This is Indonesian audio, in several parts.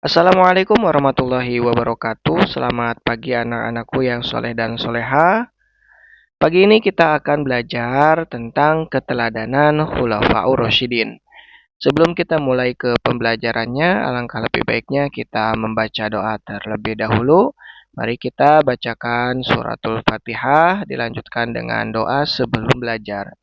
Assalamualaikum warahmatullahi wabarakatuh. Selamat pagi anak-anakku yang soleh dan soleha. Pagi ini kita akan belajar tentang keteladanan Khulafaur Rasyidin. Sebelum kita mulai ke pembelajarannya, alangkah lebih baiknya kita membaca doa terlebih dahulu. Mari kita bacakan suratul Fatihah, dilanjutkan dengan doa sebelum belajar.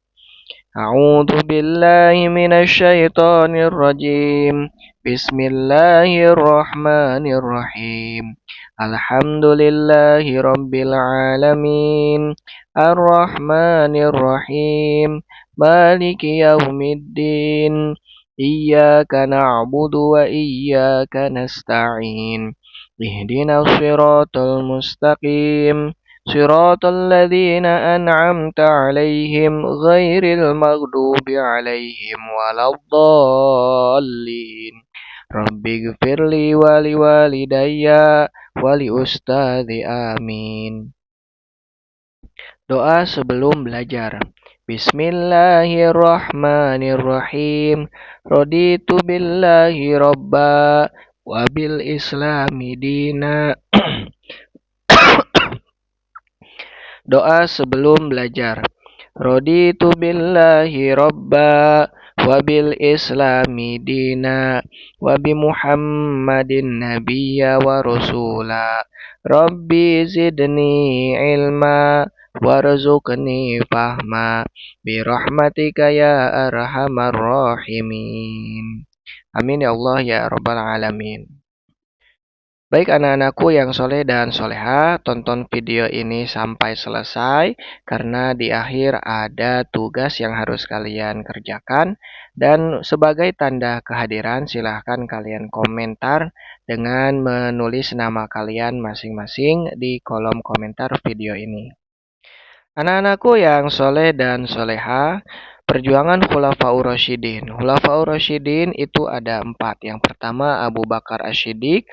A'udzu billahi minasy syaithanir rajim. Bismillahirrahmanirrahim. Alhamdulillahi rabbil alamin. Arrahmanir rahim. Maliki yaumiddin. Iyyaka na'budu wa iyyaka nasta'in. Ihdinas siratal mustaqim. صراط الذين أنعمت عليهم غير المغضوب عليهم ولا الضالين رب اغفر لي ولوالدي ولأستاذي آمين. Doa sebelum belajar. Bismillahirrahmanirrahim. Raditu billahi robba wabil islami dina. Doa sebelum belajar. Raditu billahi robba wabil islami dina wabi muhammadin nabiyya wa rasula. Rabbi zidni ilma warzuqni fahma birahmatika ya arhamar rahimin. Amin ya Allah ya rabbal alamin. Baik anak-anakku yang soleh dan soleha, tonton video ini sampai selesai karena di akhir ada tugas yang harus kalian kerjakan dan sebagai tanda kehadiran silahkan kalian komentar dengan menulis nama kalian masing-masing di kolom komentar video ini. Anak-anakku yang soleh dan soleha, perjuangan Khulafaur Rasyidin. Khulafaur Rasyidin itu ada 4. Yang pertama Abu Bakar As-Siddiq,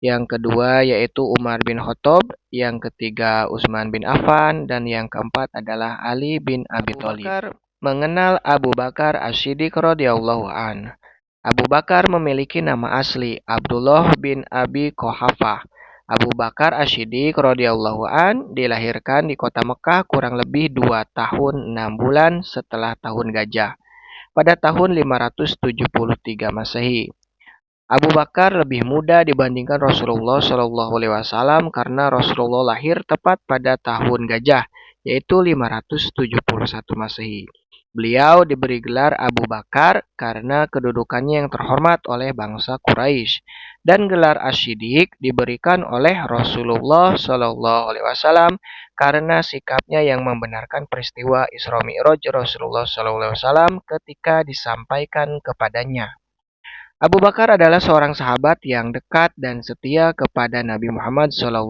yang kedua yaitu Umar bin Khattab, yang ketiga Utsman bin Affan, dan yang keempat adalah Ali bin Abi Thalib. Abu Bakar mengenal Abu Bakar As-Siddiq radhiyallahu an. Abu Bakar memiliki nama asli Abdullah bin Abi Quhafah. Abu Bakar As-Siddiq radhiyallahu an dilahirkan di kota Mekah kurang lebih 2 tahun 6 bulan setelah tahun gajah pada tahun 573 Masehi. Abu Bakar lebih muda dibandingkan Rasulullah Shallallahu Alaihi Wasallam karena Rasulullah lahir tepat pada tahun gajah, yaitu 571 Masehi. Beliau diberi gelar Abu Bakar karena kedudukannya yang terhormat oleh bangsa Quraisy, dan gelar Asy-Siddiq diberikan oleh Rasulullah Shallallahu Alaihi Wasallam karena sikapnya yang membenarkan peristiwa Isra Mi'raj Rasulullah Shallallahu Alaihi Wasallam ketika disampaikan kepadanya. Abu Bakar adalah seorang sahabat yang dekat dan setia kepada Nabi Muhammad SAW.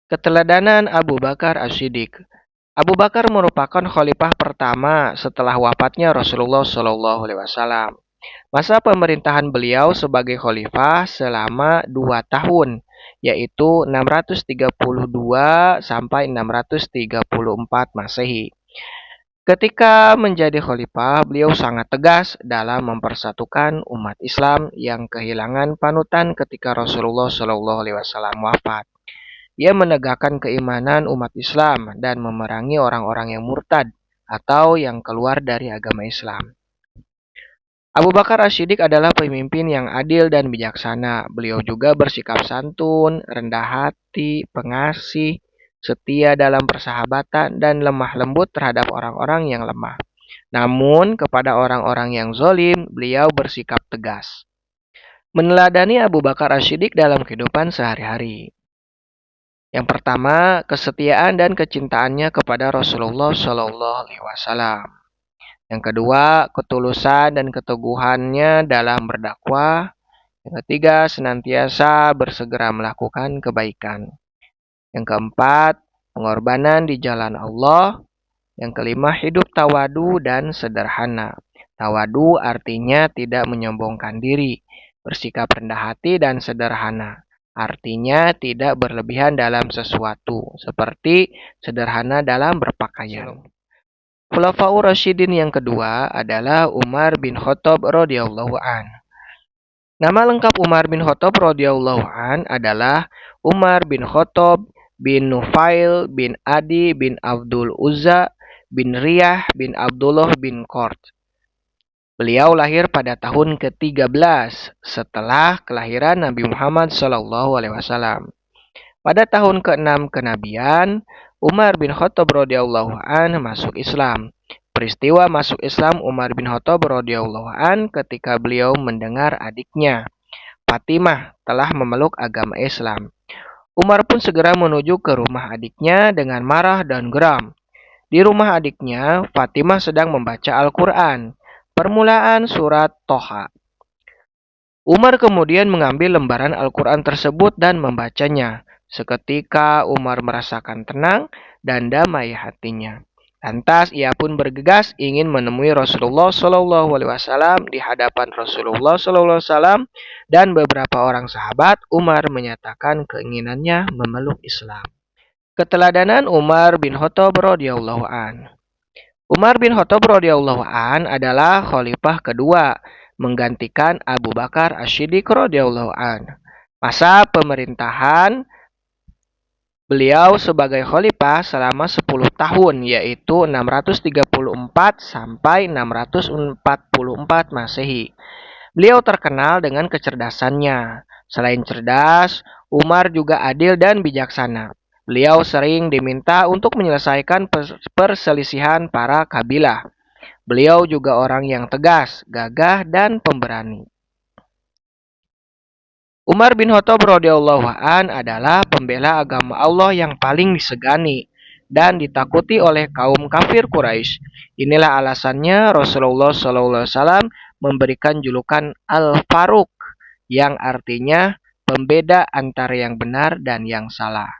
Keteladanan Abu Bakar As-Siddiq. Abu Bakar merupakan khalifah pertama setelah wafatnya Rasulullah SAW. Masa pemerintahan beliau sebagai khalifah selama 2 tahun, yaitu 632 sampai 634 Masehi. Ketika menjadi khalifah, beliau sangat tegas dalam mempersatukan umat Islam yang kehilangan panutan ketika Rasulullah SAW wafat. Ia menegakkan keimanan umat Islam dan memerangi orang-orang yang murtad atau yang keluar dari agama Islam. Abu Bakar As-Siddiq adalah pemimpin yang adil dan bijaksana. Beliau juga bersikap santun, rendah hati, pengasih, setia dalam persahabatan, dan lemah lembut terhadap orang-orang yang lemah. Namun, kepada orang-orang yang zolim, beliau bersikap tegas. Meneladani Abu Bakar As-Siddiq dalam kehidupan sehari-hari. Yang pertama, kesetiaan dan kecintaannya kepada Rasulullah Shallallahu Alaihi Wasallam. Yang kedua, ketulusan dan keteguhannya dalam berdakwah. Yang ketiga, senantiasa bersegera melakukan kebaikan. Yang keempat, pengorbanan di jalan Allah. Yang kelima, hidup tawadu dan sederhana. Tawadu artinya tidak menyombongkan diri, bersikap rendah hati dan sederhana. Artinya tidak berlebihan dalam sesuatu, seperti sederhana dalam berpakaian. Khulafaur Rasyidin yang kedua adalah Umar bin Khattab radhiyallahu an. Nama lengkap Umar bin Khattab radhiyallahu an adalah Umar bin Khattab bin Nufail bin Adi bin Abdul Uzza bin Riyah bin Abdullah bin Qurt. Beliau lahir pada tahun ke-13 setelah kelahiran Nabi Muhammad SAW. Pada tahun ke-6 kenabian, Umar bin Khattab radhiyallahu an masuk Islam. Peristiwa masuk Islam Umar bin Khattab radhiyallahu an ketika beliau mendengar adiknya, Fatimah, telah memeluk agama Islam. Umar pun segera menuju ke rumah adiknya dengan marah dan geram. Di rumah adiknya, Fatimah sedang membaca Al-Quran, permulaan surat Toha. Umar kemudian mengambil lembaran Al-Quran tersebut dan membacanya. Seketika Umar merasakan tenang dan damai hatinya. Lantas ia pun bergegas ingin menemui Rasulullah SAW. Di hadapan Rasulullah SAW dan beberapa orang sahabat, Umar menyatakan keinginannya memeluk Islam. Keteladanan Umar bin Khattab radhiyallahu an. Umar bin Khattab radhiyallahu an adalah khalifah kedua menggantikan Abu Bakar Asy-Siddiq radhiyallahu an. Masa pemerintahan beliau sebagai khalifah selama 10 tahun, yaitu 634 sampai 644 Masehi. Beliau terkenal dengan kecerdasannya. Selain cerdas, Umar juga adil dan bijaksana. Beliau sering diminta untuk menyelesaikan perselisihan para kabilah. Beliau juga orang yang tegas, gagah, dan pemberani. Umar bin Khattab radhiyallahu an adalah pembela agama Allah yang paling disegani dan ditakuti oleh kaum kafir Quraisy. Inilah alasannya Rasulullah SAW memberikan julukan Al-Faruq yang artinya pembeda antara yang benar dan yang salah.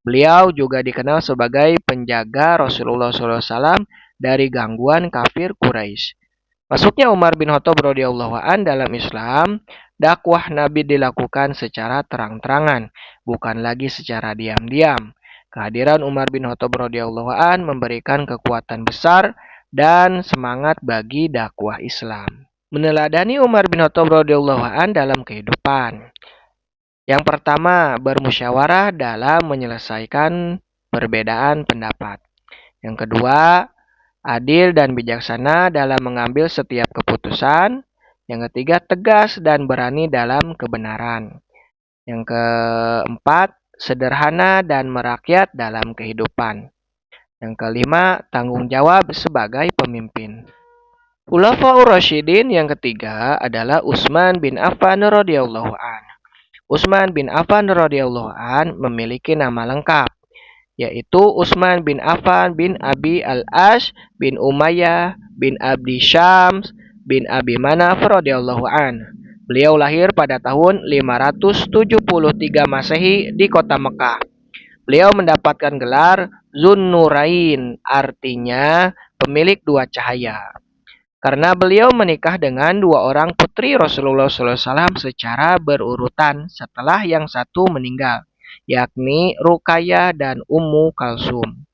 Beliau juga dikenal sebagai penjaga Rasulullah SAW dari gangguan kafir Quraisy. Masuknya Umar bin Khattab radhiyallahu an dalam Islam, dakwah Nabi dilakukan secara terang-terangan, bukan lagi secara diam-diam. Kehadiran Umar bin Khattab radhiyallahu an memberikan kekuatan besar dan semangat bagi dakwah Islam. Meneladani Umar bin Khattab radhiyallahu an dalam kehidupan. Yang pertama, bermusyawarah dalam menyelesaikan perbedaan pendapat. Yang kedua, adil dan bijaksana dalam mengambil setiap keputusan. Yang ketiga, tegas dan berani dalam kebenaran. Yang keempat, sederhana dan merakyat dalam kehidupan. Yang kelima, tanggung jawab sebagai pemimpin. Khulafaur Rasyidin yang ketiga adalah Utsman bin Affan radhiyallahu an. Utsman bin Affan radhiyallahu an memiliki nama lengkap, yaitu Utsman bin Affan bin Abi al-Ash bin Umayyah bin Abdi Syams bin Abi Manaf radhiyallahu an. Beliau lahir pada tahun 573 Masehi di kota Mekah. Beliau mendapatkan gelar Zunnurain, artinya pemilik dua cahaya. Karena beliau menikah dengan dua orang putri Rasulullah SAW secara berurutan setelah yang satu meninggal, yakni Ruqayyah dan Ummu Kalsum.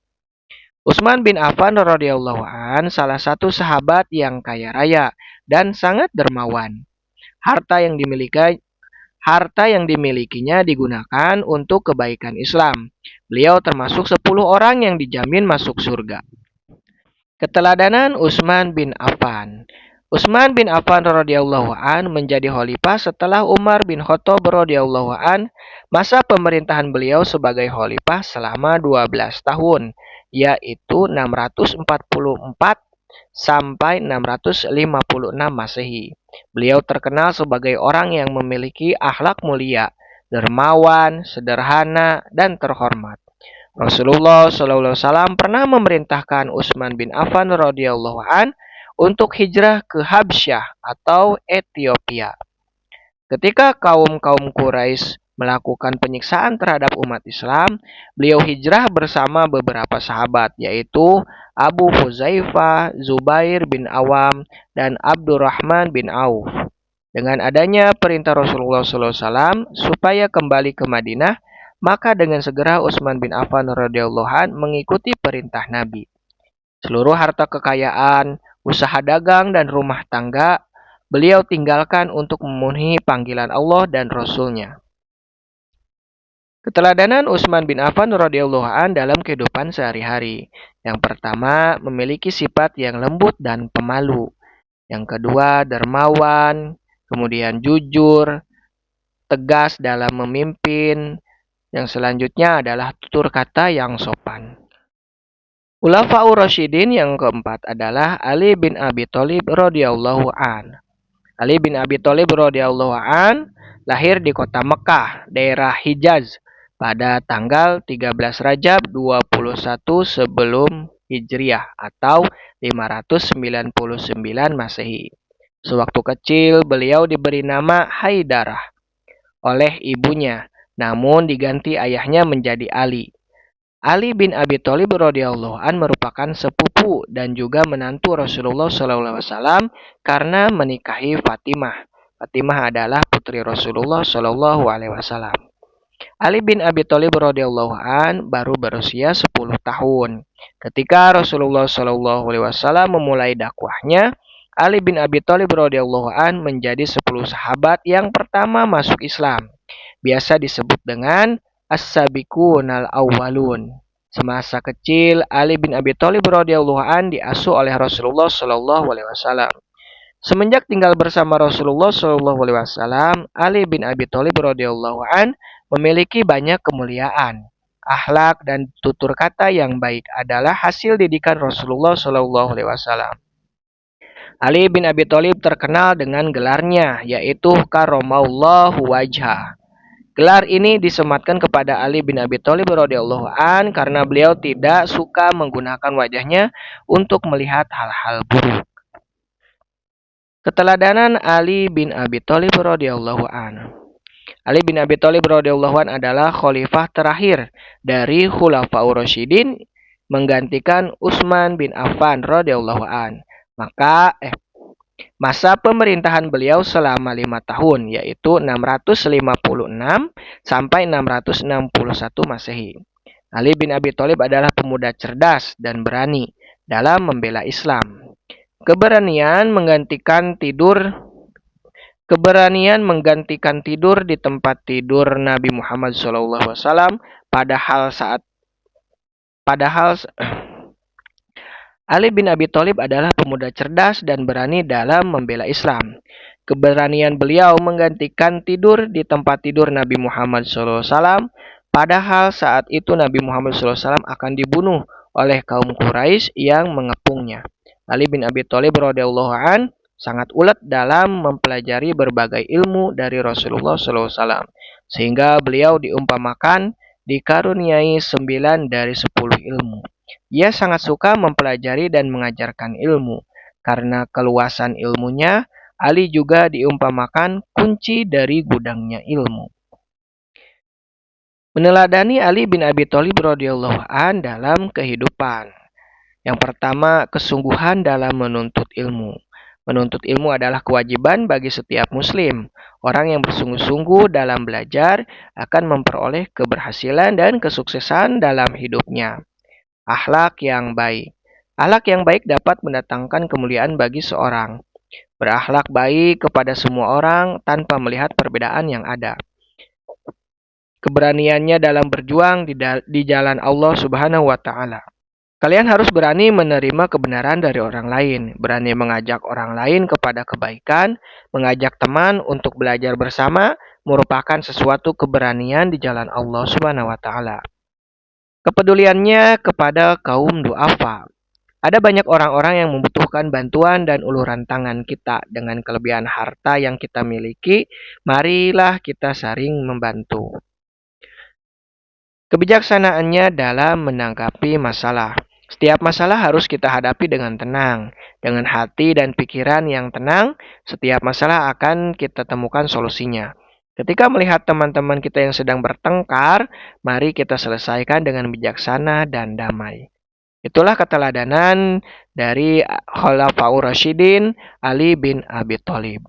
Utsman bin Affan radhiyallahu an salah satu sahabat yang kaya raya dan sangat dermawan. Harta yang dimilikinya digunakan untuk kebaikan Islam. Beliau termasuk 10 orang yang dijamin masuk surga. Keteladanan Utsman bin Affan. Utsman bin Affan radhiyallahu an menjadi khalifah setelah Umar bin Khattab radhiyallahu an. Masa pemerintahan beliau sebagai khalifah selama 12 tahun, yaitu 644 sampai 656 Masehi. Beliau terkenal sebagai orang yang memiliki akhlak mulia, dermawan, sederhana, dan terhormat. Rasulullah SAW pernah memerintahkan Utsman bin Affan radhiyallahu an untuk hijrah ke Habsyah atau Ethiopia. Ketika kaum Quraisy melakukan penyiksaan terhadap umat Islam, beliau hijrah bersama beberapa sahabat, yaitu Abu Huzaifah, Zubair bin Awam, dan Abdurrahman bin Auf. Dengan adanya perintah Rasulullah SAW supaya kembali ke Madinah, maka dengan segera Utsman bin Affan radhiyallahu an mengikuti perintah Nabi. Seluruh harta kekayaan, usaha dagang dan rumah tangga beliau tinggalkan untuk memenuhi panggilan Allah dan Rasul-Nya. Keteladanan Utsman bin Affan radhiyallahu an dalam kehidupan sehari-hari. Yang pertama, memiliki sifat yang lembut dan pemalu. Yang kedua, dermawan, kemudian jujur, tegas dalam memimpin. Yang selanjutnya adalah tutur kata yang sopan. Khulafaur Rasyidin yang keempat adalah Ali bin Abi Thalib radhiyallahu an. Ali bin Abi Thalib radhiyallahu an lahir di kota Mekah, daerah Hijaz pada tanggal 13 Rajab 21 sebelum Hijriah atau 599 Masehi. Sewaktu kecil beliau diberi nama Haidarah oleh ibunya, namun diganti ayahnya menjadi Ali. Ali bin Abi Thalib radhiyallahu an merupakan sepupu dan juga menantu Rasulullah SAW karena menikahi Fatimah. Fatimah adalah putri Rasulullah SAW. Ali bin Abi Thalib radhiyallahu an baru berusia 10 tahun. Ketika Rasulullah SAW memulai dakwahnya, Ali bin Abi Thalib radhiyallahu an menjadi 10 sahabat yang pertama masuk Islam. Biasa disebut dengan As-Sabiqunal Awwalun. Semasa kecil, Ali bin Abi Thalib radhiyallahu an diasuh oleh Rasulullah SAW. Semenjak tinggal bersama Rasulullah SAW, Ali bin Abi Thalib radhiyallahu an memiliki banyak kemuliaan. Akhlak dan tutur kata yang baik adalah hasil didikan Rasulullah SAW. Ali bin Abi Thalib terkenal dengan gelarnya, yaitu Karramallahu wajhah. Gelar ini disematkan kepada Ali bin Abi Thalib radhiyallahu an karena beliau tidak suka menggunakan wajahnya untuk melihat hal-hal buruk. Keteladanan Ali bin Abi Thalib radhiyallahu an. Ali bin Abi Thalib radhiyallahu an adalah khalifah terakhir dari Khulafaur Rasyidin menggantikan Utsman bin Affan radhiyallahu an. Masa pemerintahan beliau selama 5 tahun, yaitu 656 sampai 661 Masehi. Ali bin Abi Thalib adalah pemuda cerdas dan berani dalam membela Islam. Keberanian menggantikan tidur di tempat tidur Nabi Muhammad SAW padahal Ali bin Abi Thalib adalah pemuda cerdas dan berani dalam membela Islam. Keberanian beliau menggantikan tidur di tempat tidur Nabi Muhammad SAW, padahal saat itu Nabi Muhammad SAW akan dibunuh oleh kaum Quraisy yang mengepungnya. Ali bin Abi Thalib radhiyallahu an sangat ulet dalam mempelajari berbagai ilmu dari Rasulullah SAW, sehingga beliau diumpamakan dikaruniai 9 dari 10 ilmu. Ia sangat suka mempelajari dan mengajarkan ilmu. Karena keluasan ilmunya, Ali juga diumpamakan kunci dari gudangnya ilmu. Meneladani Ali bin Abi Thalib radhiyallahu an dalam kehidupan. Yang pertama, kesungguhan dalam menuntut ilmu. Menuntut ilmu adalah kewajiban bagi setiap muslim. Orang yang bersungguh-sungguh dalam belajar akan memperoleh keberhasilan dan kesuksesan dalam hidupnya. Akhlak yang baik. Akhlak yang baik dapat mendatangkan kemuliaan bagi seorang. Berakhlak baik kepada semua orang tanpa melihat perbedaan yang ada. Keberaniannya dalam berjuang di jalan Allah Subhanahu wa taala. Kalian harus berani menerima kebenaran dari orang lain, berani mengajak orang lain kepada kebaikan, mengajak teman untuk belajar bersama merupakan sesuatu keberanian di jalan Allah Subhanahu wa taala. Kepeduliannya kepada kaum du'afa. Ada banyak orang-orang yang membutuhkan bantuan dan uluran tangan kita. Dengan kelebihan harta yang kita miliki, marilah kita saling membantu. Kebijaksanaannya dalam menanggapi masalah. Setiap masalah harus kita hadapi dengan tenang. Dengan hati dan pikiran yang tenang, setiap masalah akan kita temukan solusinya. Ketika melihat teman-teman kita yang sedang bertengkar, mari kita selesaikan dengan bijaksana dan damai. Itulah keteladanan dari Khulafaur Rasyidin Ali bin Abi Thalib.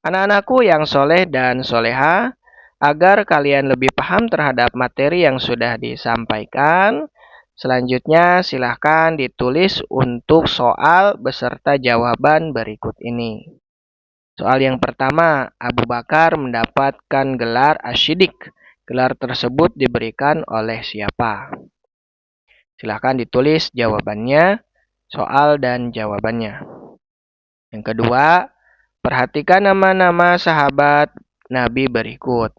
Anak-anakku yang soleh dan soleha, agar kalian lebih paham terhadap materi yang sudah disampaikan, selanjutnya silahkan ditulis untuk soal beserta jawaban berikut ini. Soal yang pertama, Abu Bakar mendapatkan gelar Asy-Siddiq. Gelar tersebut diberikan oleh siapa? Silahkan ditulis jawabannya, soal dan jawabannya. Yang kedua, perhatikan nama-nama sahabat Nabi berikut.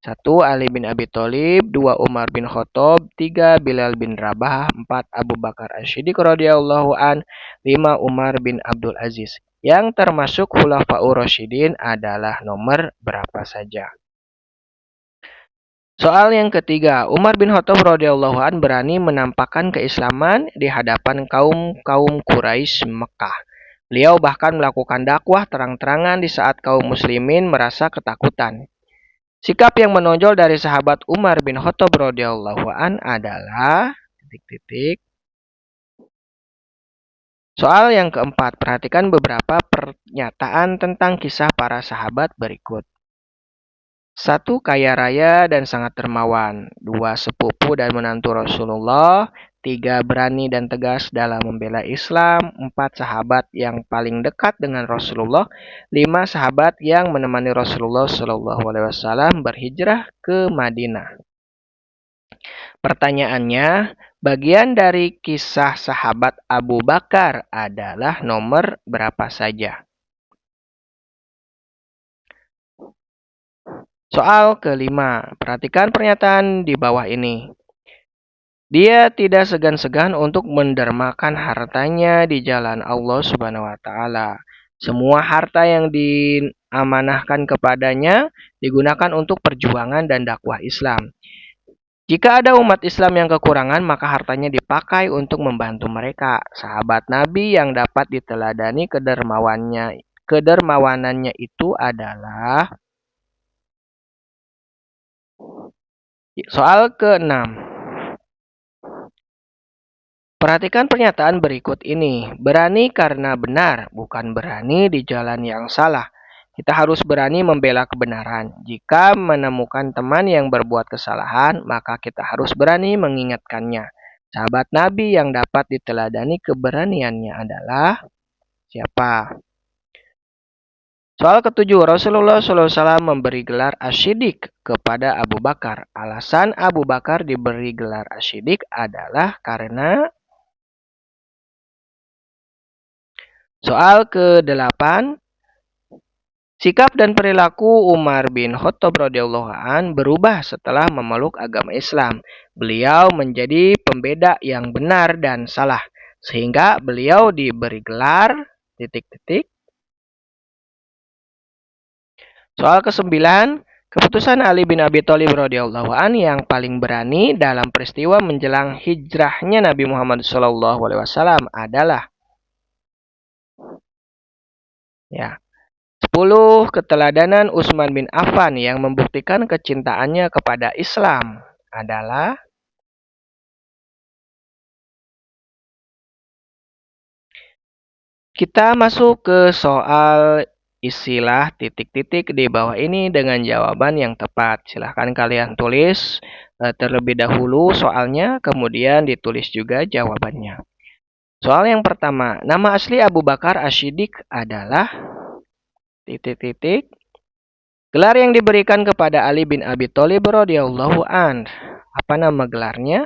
1. Ali bin Abi Thalib, 2. Umar bin Khattab, 3. Bilal bin Rabah, 4. Abu Bakar Asy-Siddiq radhiyallahu an, 5. Umar bin Abdul Aziz. Yang termasuk Khulafaur Rasyidin adalah nomor berapa saja? Soal yang ketiga, Umar bin Khattab radhiyallahu an berani menampakkan keislaman di hadapan kaum Quraisy Mekah. Beliau bahkan melakukan dakwah terang-terangan di saat kaum muslimin merasa ketakutan. Sikap yang menonjol dari sahabat Umar bin Khattab radhiyallahu an adalah titik-titik. Soal yang keempat, perhatikan beberapa pernyataan tentang kisah para sahabat berikut. 1. Kaya raya dan sangat dermawan. 2. Sepupu dan menantu Rasulullah. 3. Berani dan tegas dalam membela Islam. 4. Sahabat yang paling dekat dengan Rasulullah. 5. Sahabat yang menemani Rasulullah SAW berhijrah ke Madinah. Pertanyaannya, bagian dari kisah sahabat Abu Bakar adalah nomor berapa saja? Soal kelima, perhatikan pernyataan di bawah ini. Dia tidak segan-segan untuk mendermakan hartanya di jalan Allah Subhanahu wa taala. Semua harta yang diamanahkan kepadanya digunakan untuk perjuangan dan dakwah Islam. Jika ada umat Islam yang kekurangan, maka hartanya dipakai untuk membantu mereka. Sahabat Nabi yang dapat diteladani kedermawanannya itu adalah soal ke-6. Perhatikan pernyataan berikut ini. Berani karena benar, bukan berani di jalan yang salah. Kita harus berani membela kebenaran. Jika menemukan teman yang berbuat kesalahan, maka kita harus berani mengingatkannya. Sahabat Nabi yang dapat diteladani keberaniannya adalah siapa? Soal ketujuh, Rasulullah SAW memberi gelar Asy-Siddiq kepada Abu Bakar. Alasan Abu Bakar diberi gelar Asy-Siddiq adalah karena soal ke-8, sikap dan perilaku Umar bin Khattab radhiyallahu an berubah setelah memeluk agama Islam. Beliau menjadi pembeda yang benar dan salah, sehingga beliau diberi gelar titik-titik. Soal ke-9, keputusan Ali bin Abi Thalib radhiyallahu an yang paling berani dalam peristiwa menjelang hijrahnya Nabi Muhammad SAW adalah ya. 10. Keteladanan Utsman bin Affan yang membuktikan kecintaannya kepada Islam adalah kita masuk ke soal isilah titik-titik di bawah ini dengan jawaban yang tepat. Silahkan kalian tulis terlebih dahulu soalnya, kemudian ditulis juga jawabannya. Soal yang pertama, nama asli Abu Bakar Asy-Siddiq adalah titik-titik. Gelar yang diberikan kepada Ali bin Abi Thalib radhiyallahu an. Apa nama gelarnya?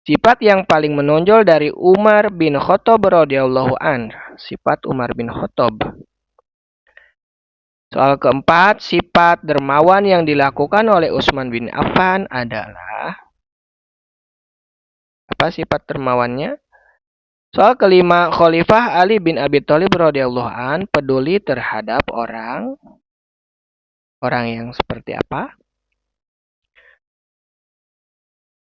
Sifat yang paling menonjol dari Umar bin Khattab radhiyallahu an. Sifat Umar bin Khattab. Soal keempat, sifat dermawan yang dilakukan oleh Utsman bin Affan adalah apa sifat dermawannya? Soal kelima, Khalifah Ali bin Abi Thalib radhiyallahu an peduli terhadap orang yang seperti apa?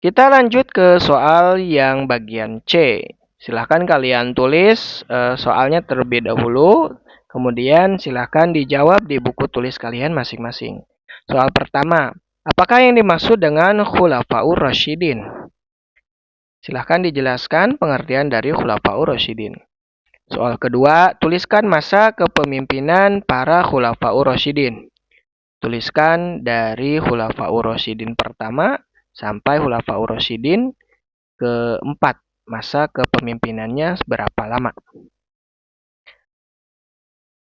Kita lanjut ke soal yang bagian C. Silahkan kalian tulis soalnya terlebih dahulu, kemudian silahkan dijawab di buku tulis kalian masing-masing. Soal pertama, apakah yang dimaksud dengan Khulafaur Rasyidin? Silahkan dijelaskan pengertian dari Khulafaur Rasyidin. Soal kedua, tuliskan masa kepemimpinan para Khulafaur Rasyidin. Tuliskan dari Khulafaur Rasyidin pertama sampai Khulafaur Rasyidin keempat. Masa kepemimpinannya berapa lama?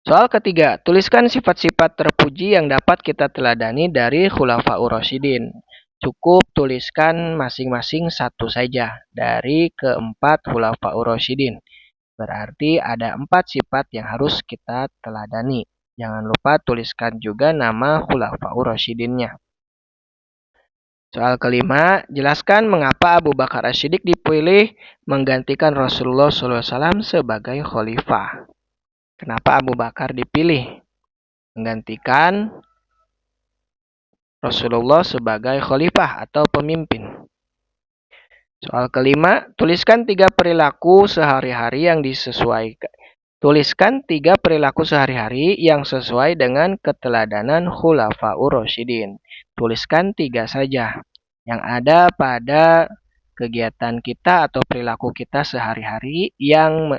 Soal ketiga, tuliskan sifat-sifat terpuji yang dapat kita teladani dari Khulafaur Rasyidin. Cukup tuliskan masing-masing satu saja dari keempat Khulafaur Rasyidin. Berarti ada 4 sifat yang harus kita teladani. Jangan lupa tuliskan juga nama Khulafaur Rasyidinnya. Soal kelima, jelaskan mengapa Abu Bakar As-Siddiq dipilih menggantikan Rasulullah SAW sebagai khalifah. Kenapa Abu Bakar dipilih menggantikan Rasulullah sebagai khalifah atau pemimpin? Soal kelima, tuliskan 3 perilaku sehari-hari yang disesuaikan. Tuliskan 3 perilaku sehari-hari yang sesuai dengan keteladanan Khulafaur Rasyidin. Tuliskan 3 saja yang ada pada kegiatan kita atau perilaku kita sehari-hari yang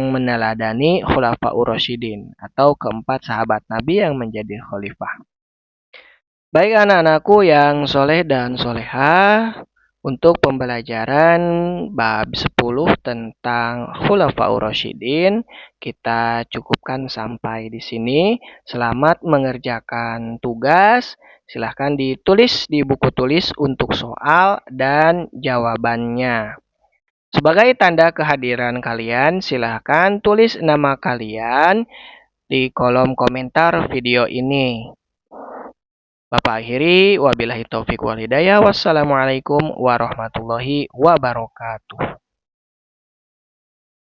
meneladani Khulafaur Rasyidin atau keempat sahabat Nabi yang menjadi khalifah. Baik anak-anakku yang soleh dan soleha, untuk pembelajaran bab 10 tentang Khulafaur Rasyidin, kita cukupkan sampai di sini. Selamat mengerjakan tugas. Silahkan ditulis di buku tulis untuk soal dan jawabannya. Sebagai tanda kehadiran kalian, silahkan tulis nama kalian di kolom komentar video ini. Bapak akhiri, wabillahi taufiq wal hidayah. Wassalamualaikum warahmatullahi wabarakatuh.